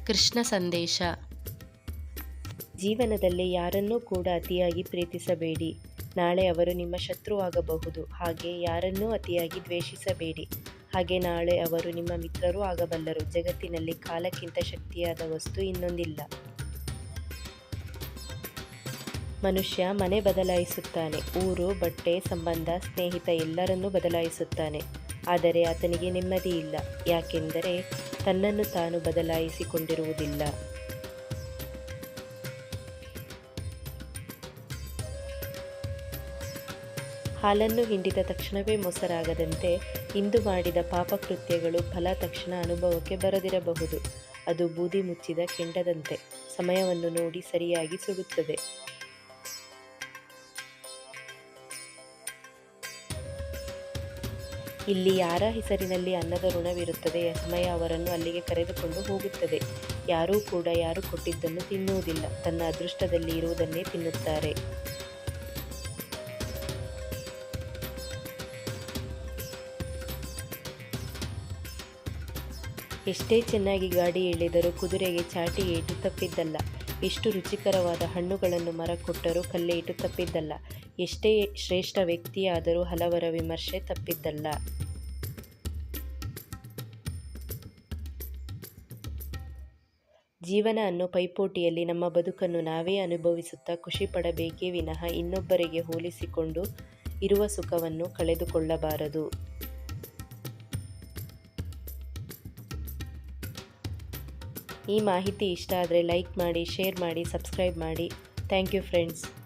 ಕೃಷ್ಣ ಸಂದೇಶ. ಜೀವನದಲ್ಲಿ ಯಾರನ್ನೂ ಕೂಡ ಅತಿಯಾಗಿ ಪ್ರೀತಿಸಬೇಡಿ. ನಾಳೆ ಅವರು ನಿಮ್ಮ ಶತ್ರುವಾಗಬಹುದು. ಹಾಗೆ ಯಾರನ್ನೂ ಅತಿಯಾಗಿ ದ್ವೇಷಿಸಬೇಡಿ. ಹಾಗೆ ನಾಳೆ ಅವರು ನಿಮ್ಮ ಮಿತ್ರರೂ ಆಗಬಲ್ಲರು. ಜಗತ್ತಿನಲ್ಲಿ ಕಾಲಕ್ಕಿಂತ ಶಕ್ತಿಯಾದ ವಸ್ತು ಇನ್ನೊಂದಿಲ್ಲ. ಮನುಷ್ಯ ಮನೆ ಬದಲಾಯಿಸುತ್ತಾನೆ, ಊರು, ಬಟ್ಟೆ, ಸಂಬಂಧ, ಸ್ನೇಹಿತ ಎಲ್ಲರನ್ನೂ ಬದಲಾಯಿಸುತ್ತಾನೆ. ಆದರೆ ಆತನಿಗೆ ನೆಮ್ಮದಿ ಇಲ್ಲ. ಯಾಕೆಂದರೆ ತನ್ನನ್ನು ತಾನು ಬದಲಾಯಿಸಿಕೊಂಡಿರುವುದಿಲ್ಲ. ಹಾಲನ್ನು ಹಿಂಡಿದ ತಕ್ಷಣವೇ ಮೊಸರಾಗದಂತೆ ಇಂದು ಮಾಡಿದ ಪಾಪಕೃತ್ಯಗಳು ಫಲ ತಕ್ಷಣ ಅನುಭವಕ್ಕೆ ಬರದಿರಬಹುದು. ಅದು ಬೂದಿ ಮುಚ್ಚಿದ ಕೆಂಡದಂತೆ, ಸಮಯವನ್ನು ನೋಡಿ ಸರಿಯಾಗಿ ಸುಡುತ್ತದೆ. ಇಲ್ಲಿ ಯಾರ ಹೆಸರಿನಲ್ಲಿ ಅನ್ನದ ಋಣವಿರುತ್ತದೆ, ಸಮಯ ಅವರನ್ನು ಅಲ್ಲಿಗೆ ಕರೆದುಕೊಂಡು ಹೋಗುತ್ತದೆ. ಯಾರೂ ಕೂಡ ಯಾರು ಕೊಟ್ಟಿದ್ದನ್ನು ತಿನ್ನುವುದಿಲ್ಲ, ತನ್ನ ಅದೃಷ್ಟದಲ್ಲಿ ಇರುವುದನ್ನೇ ತಿನ್ನುತ್ತಾರೆ. ಎಷ್ಟೇ ಚೆನ್ನಾಗಿ ಗಾಡಿ ಎಳೆದರೂ ಕುದುರೆಗೆ ಚಾಟಿ ಏಟು ತಪ್ಪಿದ್ದಲ್ಲ. ಎಷ್ಟು ರುಚಿಕರವಾದ ಹಣ್ಣುಗಳನ್ನು ಮರ ಕೊಟ್ಟರೂ ಕಲ್ಲೇಟು ತಪ್ಪಿದ್ದಲ್ಲ. ಎಷ್ಟೇ ಶ್ರೇಷ್ಠ ವ್ಯಕ್ತಿಯಾದರೂ ಹಲವರ ವಿಮರ್ಶೆ ತಪ್ಪಿದ್ದಲ್ಲ. ಜೀವನ ಅನ್ನೋ ಪೈಪೋಟಿಯಲ್ಲಿ ನಮ್ಮ ಬದುಕನ್ನು ನಾವೇ ಅನುಭವಿಸುತ್ತಾ ಖುಷಿ ಪಡಬೇಕೇ ವಿನಃ ಇನ್ನೊಬ್ಬರಿಗೆ ಹೋಲಿಸಿಕೊಂಡು ಇರುವ ಸುಖವನ್ನು ಕಳೆದುಕೊಳ್ಳಬಾರದು. ಈ ಮಾಹಿತಿ ಇಷ್ಟ ಆದರೆ ಲೈಕ್ ಮಾಡಿ, ಶೇರ್ ಮಾಡಿ, ಸಬ್ಸ್ಕ್ರೈಬ್ ಮಾಡಿ. Thank you friends.